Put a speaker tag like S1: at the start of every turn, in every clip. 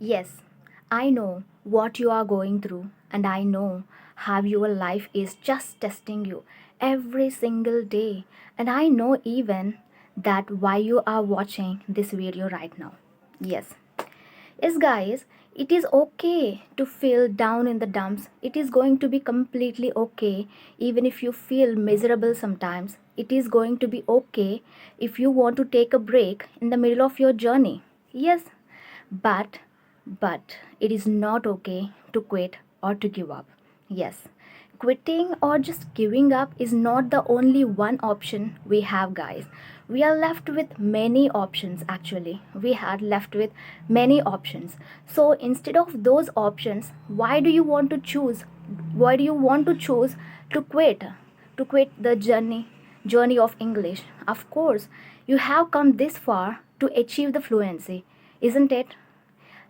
S1: Yes, I know what you are going through, and I know how your life is just testing you every single day. And I know even that why you are watching this video right now. Yes, yes, guys, it is okay to feel down in the dumps. It is going to be completely okay, even if you feel miserable sometimes. It is going to be okay if you want to take a break in the middle of your journey. Yes, but it is not okay to quit or to give up. Yes, quitting or just giving up is not the only one option we have, guys. We are left with many options actually. We are left with many options. So instead of those options, why do you want to choose? Why do you want to choose to quit? To quit the journey of English. Of course, you have come this far to achieve the fluency, isn't it?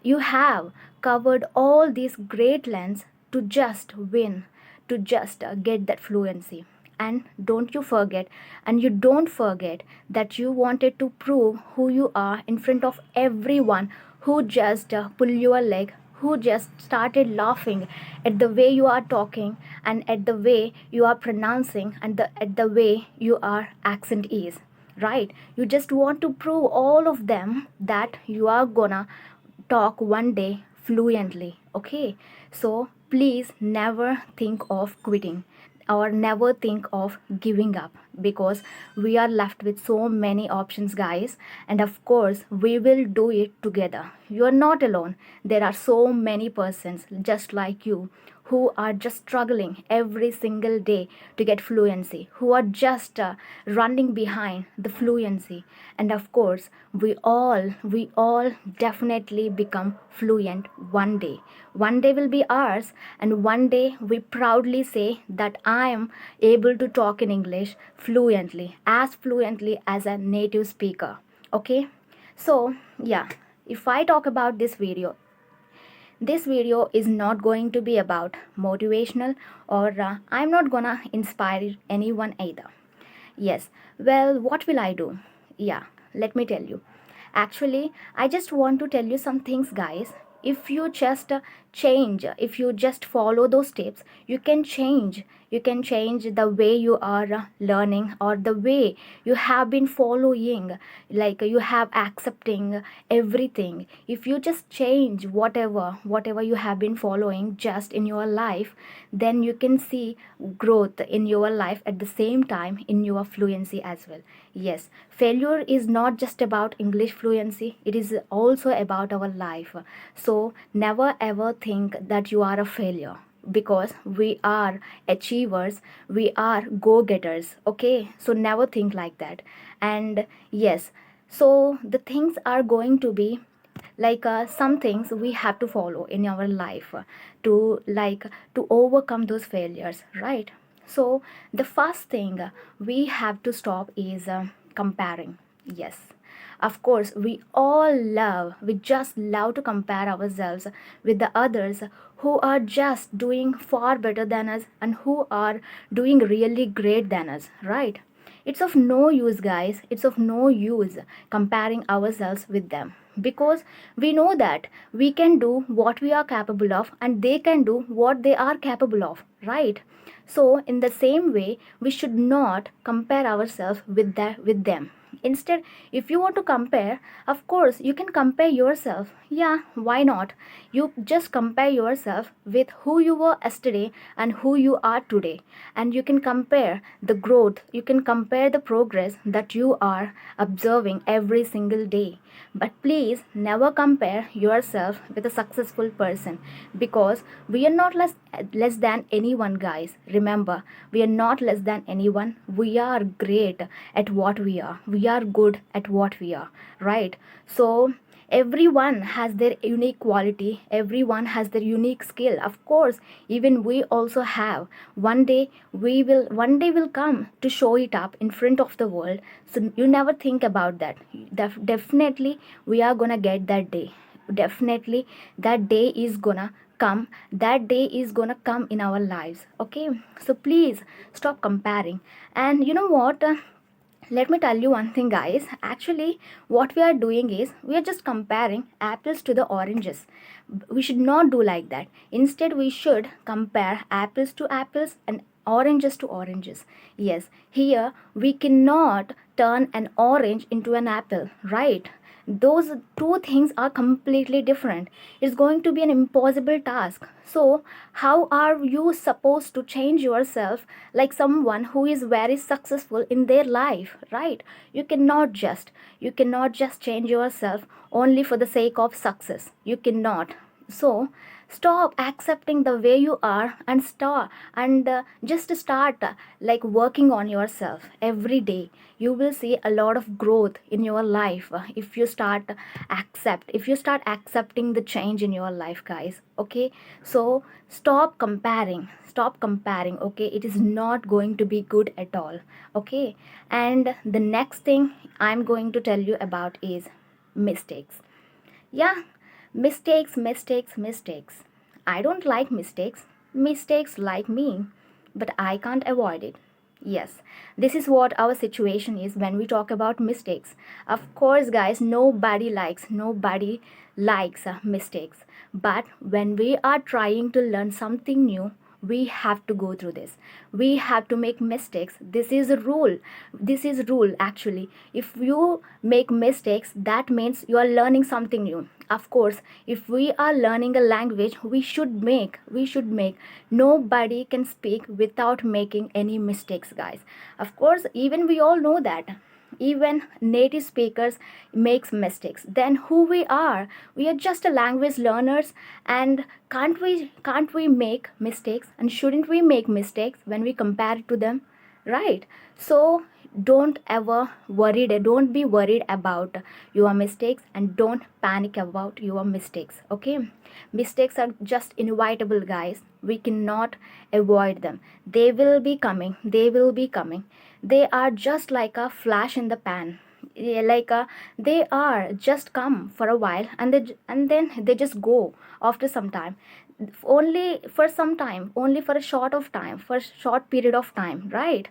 S1: You have covered all these great lands to just win, to just get that fluency. And don't you forget, and you don't forget that you wanted to prove who you are in front of everyone who just pull your leg, who just started laughing at the way you are talking and at the way you are pronouncing and at the way your accent is, right? You just want to prove all of them that you are gonna talk one day fluently. Okay, so please never think of quitting or never think of giving up, because we are left with so many options, guys, and of course we will do it together. You are not alone. There are so many persons just like you who are just struggling every single day to get fluency, who are just running behind the fluency. And of course, we all definitely become fluent one day. One day will be ours, and one day we proudly say that I am able to talk in English fluently as a native speaker. Okay? So, yeah, if I talk about this video is not going to be about motivational, or I'm not gonna inspire anyone either. Yes, well, what will I do? Yeah, let me tell you. Actually, I just want to tell you some things, guys. If you just change, if you just follow those steps, you can change. You can change the way you are learning, or the way you have been following, like you have accepting everything. If you just change whatever you have been following just in your life, then you can see growth in your life at the same time in your fluency as well. Yes, failure is not just about English fluency, it is also about our life. So never ever think that you are a failure, because we are achievers, we are go getters. Okay, so never think like that. And yes, so the things are going to be like some things we have to follow in our life to like to overcome those failures, right? So the first thing we have to stop is comparing. Yes, of course, we just love to compare ourselves with the others who are just doing far better than us and who are doing really great than us, right? It's of no use, guys. It's of no use comparing ourselves with them, because we know that we can do what we are capable of and they can do what they are capable of, right? So, in the same way, we should not compare ourselves with them. Instead, if you want to compare, of course, you can compare yourself. Yeah, why not? You just compare yourself with who you were yesterday and who you are today. And you can compare the growth, you can compare the progress that you are observing every single day. But please never compare yourself with a successful person, because we are not less than anyone, guys. Remember, we are not less than anyone. We are great at what we are. We are good at what we are, right? So everyone has their unique quality, everyone has their unique skill. Of course, even we also have. One day will come to show it up in front of the world. So you never think about that. Definitely we are gonna get that day. Definitely that day is gonna come. That day is gonna come in our lives. Okay, so please stop comparing. And you know what, Let me tell you one thing, guys. Actually, what we are doing is we are just comparing apples to the oranges. We should not do like that. Instead, we should compare apples to apples and oranges to oranges. Yes, here we cannot turn an orange into an apple, right? Those two things are completely different. It's going to be an impossible task. So how are you supposed to change yourself like someone who is very successful in their life, right? You cannot just change yourself only for the sake of success. You cannot. So stop accepting the way you are and just start like working on yourself every day. You will see a lot of growth in your life if you start accepting the change in your life, guys. Okay, so stop comparing. Okay, it is not going to be good at all. Okay, and the next thing I'm going to tell you about is mistakes. Yeah, mistakes. I don't like mistakes. Mistakes like me, but I can't avoid it. Yes, this is what our situation is when we talk about mistakes. Of course, guys, nobody likes mistakes. But when we are trying to learn something new, we have to go through this. We have to make mistakes. This is a rule. This is rule actually. If you make mistakes, that means you are learning something new. Of course, if we are learning a language, we should make. Nobody can speak without making any mistakes, guys. Of course, even we all know that even native speakers makes mistakes. Then who we are just a language learners. And can't we make mistakes, and shouldn't we make mistakes when we compare it to them, right? So don't be worried about your mistakes, and don't panic about your mistakes. Okay, mistakes are just inevitable, guys. We cannot avoid them. They will be coming. They are just like a flash in the pan. Yeah, they are just come for a while, and then they just go after some time. Only for a short period of time, right?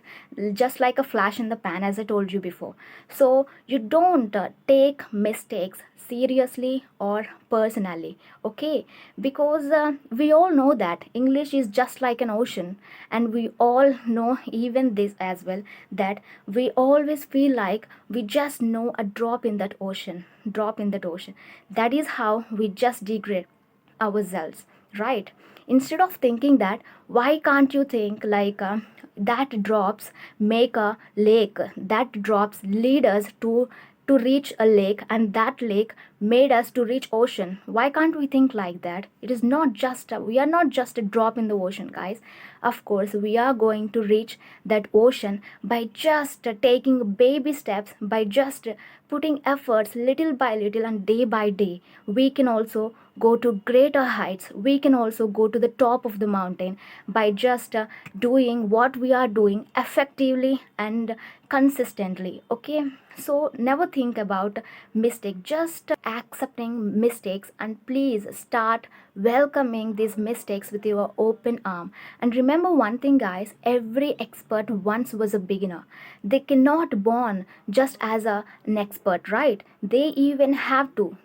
S1: Just like a flash in the pan, as I told you before. So you don't take mistakes seriously or personally. Okay, because we all know that English is just like an ocean, and we all know even this as well, that we always feel like we just know a drop in that ocean. That is how we just degrade ourselves, right? Instead of thinking that, why can't you think like that drops make a lake, that drops lead us to reach a lake, and that lake made us to reach ocean? Why can't we think like that? It is not just we are not just a drop in the ocean, guys. Of course, we are going to reach that ocean by just taking baby steps, by just putting efforts little by little and day by day. We can also go to greater heights. We can also go to the top of the mountain by just doing what we are doing effectively and consistently. Okay, so never think about mistake, just accepting mistakes, and please start welcoming these mistakes with your open arm. And remember one thing, guys, every expert once was a beginner. They cannot born just as an expert, right? They even have to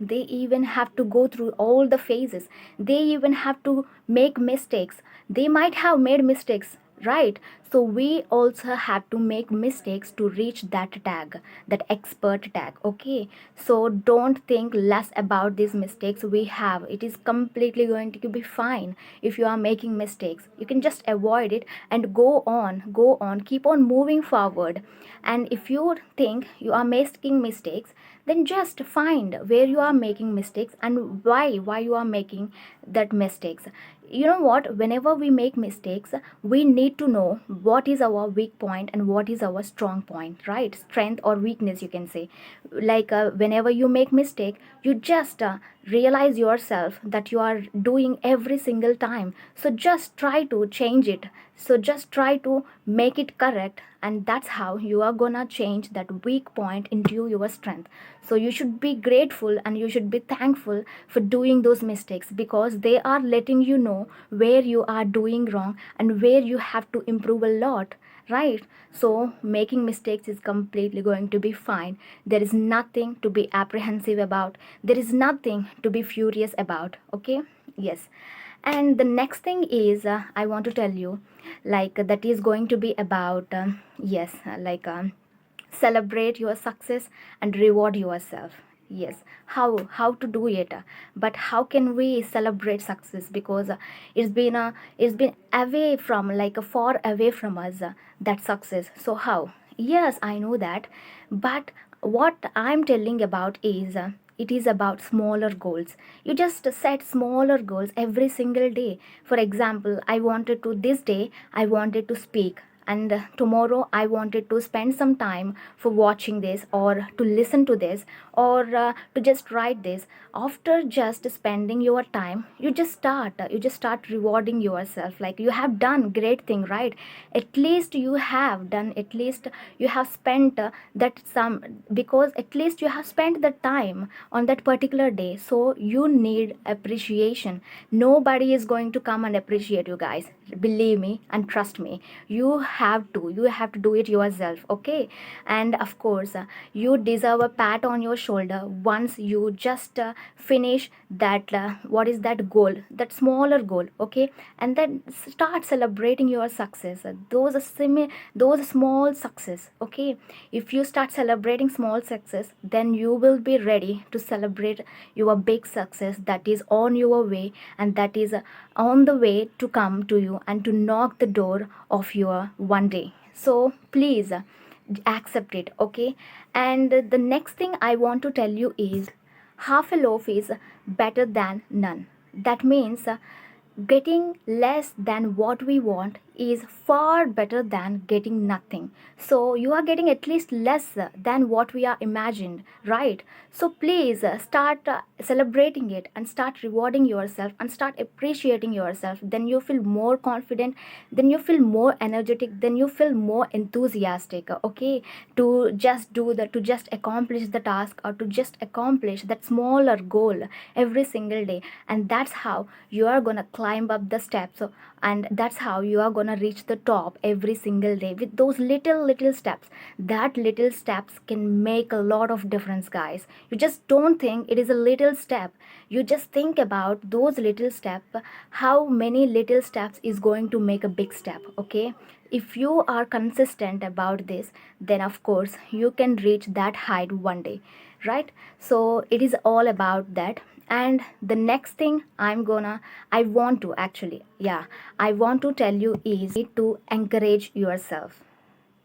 S1: go through all the phases. They even have to make mistakes. They might have made mistakes, right? So we also have to make mistakes to reach that expert tag. Okay, so don't think less about these mistakes we have. It is completely going to be fine. If you are making mistakes, you can just avoid it and go on, keep on moving forward. And if you think you are making mistakes, then just find where you are making mistakes and why you are making that mistakes. You know what, whenever we make mistakes, we need to know what is our weak point and what is our strong point, right? Strength or weakness, you can say. Whenever you make mistake, you just realize yourself that you are doing every single time. So just try to change it. So just try to make it correct, and that's how you are gonna change that weak point into your strength. So you should be grateful and you should be thankful for doing those mistakes, because they are letting you know where you are doing wrong and where you have to improve a lot. right? So making mistakes is completely going to be fine. There is nothing to be apprehensive about, there is nothing to be furious about, okay? Yes. And the next thing is, I want to tell you, like, that is going to be about, yes, celebrate your success and reward yourself. Yes. How to do it? But how can we celebrate success? Because it's been away from, like, far away from us, that success. So how? Yes, I know that, but what I'm telling about is, it is about smaller goals. You just set smaller goals every single day. For example, I wanted to, this day I wanted to speak, and tomorrow I wanted to spend some time for watching this, or to listen to this, or to just write this. After just spending your time, you just start rewarding yourself, like, you have done great thing, right? At least you have done, at least you have spent that some, because at least you have spent the time on that particular day. So you need appreciation. Nobody is going to come and appreciate you, guys. Believe me and trust me. You have to do it yourself, okay? And of course, you deserve a pat on your shoulder once you just finish that, what is that goal, that smaller goal, okay? And then start celebrating your success, those small success, okay? If you start celebrating small success, then you will be ready to celebrate your big success that is on your way, and that is on the way to come to you and to knock the door of your one day. So please, accept it, okay? And the next thing I want to tell you is, half a loaf is better than none. That means, getting less than what we want is far better than getting nothing. So you are getting at least less than what we are imagined, right? So please, start celebrating it, and start rewarding yourself, and start appreciating yourself. Then you feel more confident, then you feel more energetic, then you feel more enthusiastic, okay, to just do the, to just accomplish the task, or to just accomplish that smaller goal every single day. And that's how you are gonna climb up the steps, and that's how you are gonna reach the top every single day with those little steps. That little steps can make a lot of difference, guys. You just don't think it is a little step, you just think about those little steps, how many little steps is going to make a big step, okay? If you are consistent about this, then of course you can reach that height one day, right? So it is all about that. And the next thing I want to actually, yeah, I want to tell you is, you need to encourage yourself.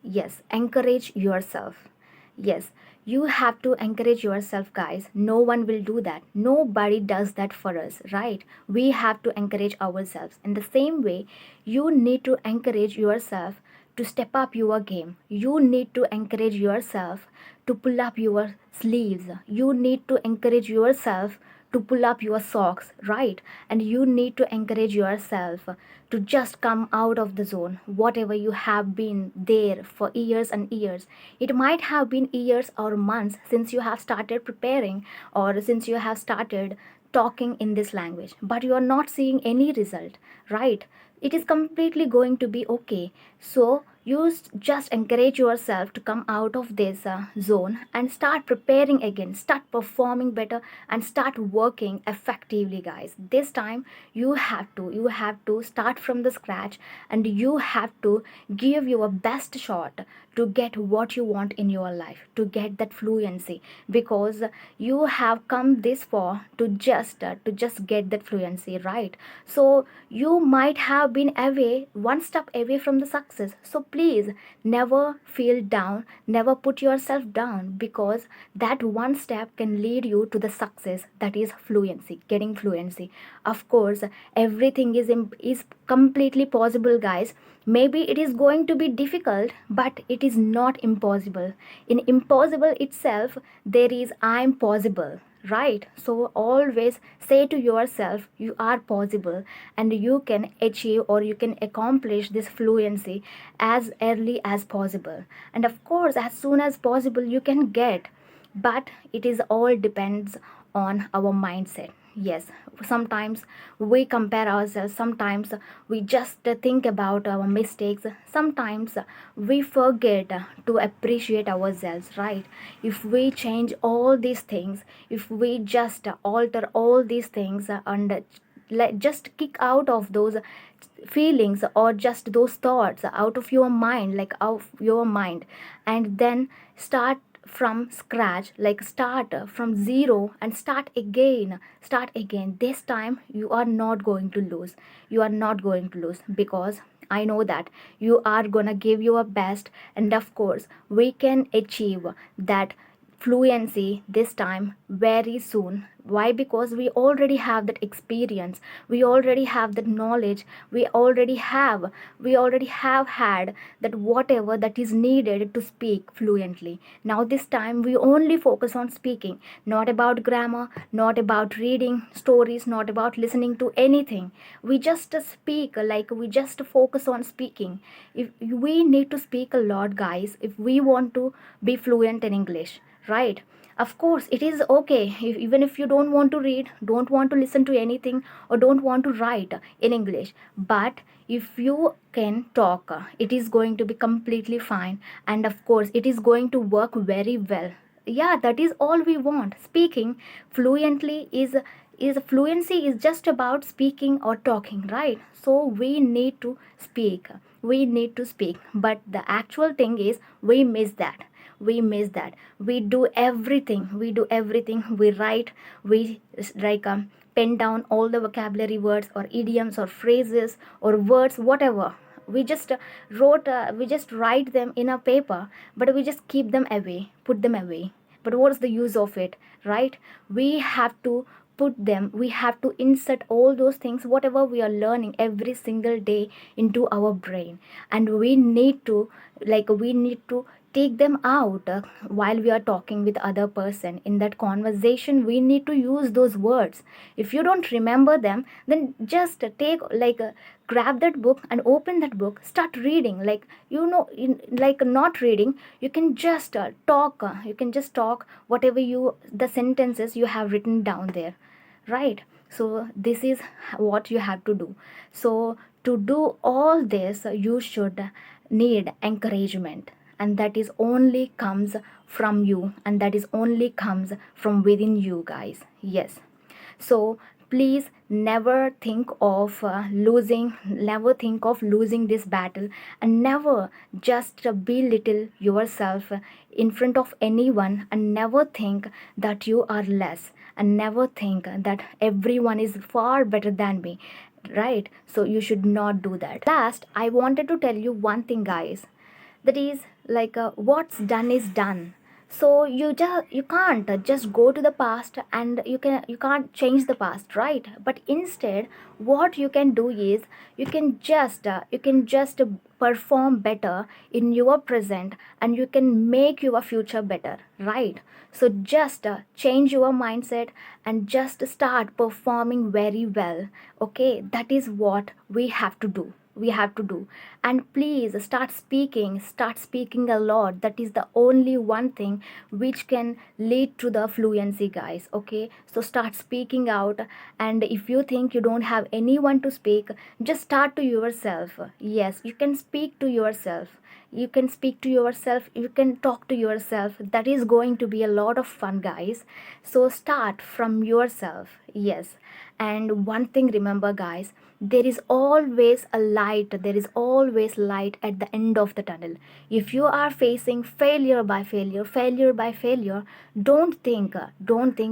S1: Yes, encourage yourself. Yes, you have to encourage yourself, guys. No one will do that. Nobody does that for us, right? We have to encourage ourselves. In the same way, you need to encourage yourself to step up your game. You need to encourage yourself to pull up your sleeves. You need to encourage yourself to pull up your socks, right? And you need to encourage yourself to just come out of the zone, whatever you have been there for years and years. It might have been years or months since you have started preparing, or since you have started talking in this language, but you are not seeing any result, right? It is completely going to be okay. So just encourage yourself to come out of this zone, and start preparing again, start performing better, and start working effectively, guys. This time you have to start from the scratch, and you have to give your best shot to get what you want in your life, to get that fluency, because you have come this far to just get that fluency, right? So you might have been away, one step away from the success. So please, never feel down, never put yourself down, because that one step can lead you to the success, that is fluency, getting fluency. Of course, everything is completely possible, guys. Maybe it is going to be difficult, but it is not impossible. In impossible itself, there is I'm possible, right? So always say to yourself, you are possible, and you can achieve, or you can accomplish this fluency as early as possible. And of course, as soon as possible you can get, but it is all depends on our mindset. Yes, sometimes we compare ourselves, sometimes we just think about our mistakes, sometimes we forget to appreciate ourselves, right? If we change all these things, if we just alter all these things and just kick out of those feelings or just those thoughts out of your mind, like out of your mind, and then start from scratch, like start from zero and start again, this time you are not going to lose. You are not going to lose, because I know that you are gonna give your best, and of course we can achieve that fluency this time very soon. Why? Because we already have that experience, we already have that knowledge, we already have had that whatever that is needed to speak fluently. Now this time we only focus on speaking, not about grammar, not about reading stories, not about listening to anything. We just speak, like we just focus on speaking. If we need to speak a lot, guys, if we want to be fluent in English, right? Of course it is okay even if you don't want to read, don't want to listen to anything, or don't want to write in English, but if you can talk, it is going to be completely fine, and of course it is going to work very well. Yeah, that is all we want. Speaking fluently is fluency is just about speaking or talking, right? So we need to speak, but the actual thing is we miss that. We do everything, we write, we like pen down all the vocabulary words or idioms or phrases or words, whatever. We just write them in a paper, but we just keep them away, put them away. But what's the use of it, right? We have to insert all those things, whatever we are learning every single day, into our brain, and we need to take them out while we are talking with other person. In that conversation we need to use those words. If you don't remember them, then just take grab that book and open that book, start reading. Like not reading, you can just talk whatever you the sentences you have written down there, right? So this is what you have to do. So to do all this, you should need encouragement, and that is only comes from you, and that is only comes from within you, guys. Yes. So please never think of losing this battle, and never just belittle yourself in front of anyone, and never think that you are less, and never think that everyone is far better than me, right? So you should not do that. Last, I wanted to tell you one thing, guys, that is what's done is done. So you can't just go to the past, and you can't change the past, right? But instead, what you can do is you can just perform better in your present, and you can make your future better, right? So just change your mindset and just start performing very well. Okay, that is what we have to do. And please start speaking a lot. That is the only one thing which can lead to the fluency, guys. Okay, so start speaking out. And if you think you don't have anyone to speak, just start to yourself. Yes, you can speak to yourself, you can talk to yourself. That is going to be a lot of fun, guys. So start from yourself. Yes. And one thing, remember, guys, there is always light at the end of the tunnel. If you are facing failure by failure, don't think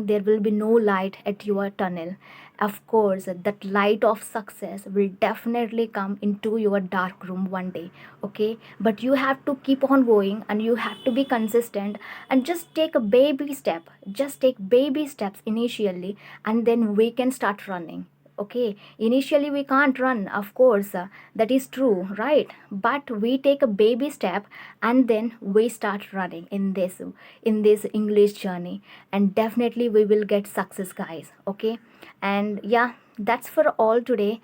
S1: there will be no light at your tunnel. Of course that light of success will definitely come into your dark room one day. Okay, but you have to keep on going, and you have to be consistent, and just take a baby step. Just take baby steps initially, and then we can start running. Okay, initially we can't run, of course, that is true, right? But we take a baby step, and then we start running in this English journey, and definitely we will get success, guys. Okay, and yeah, that's for all today.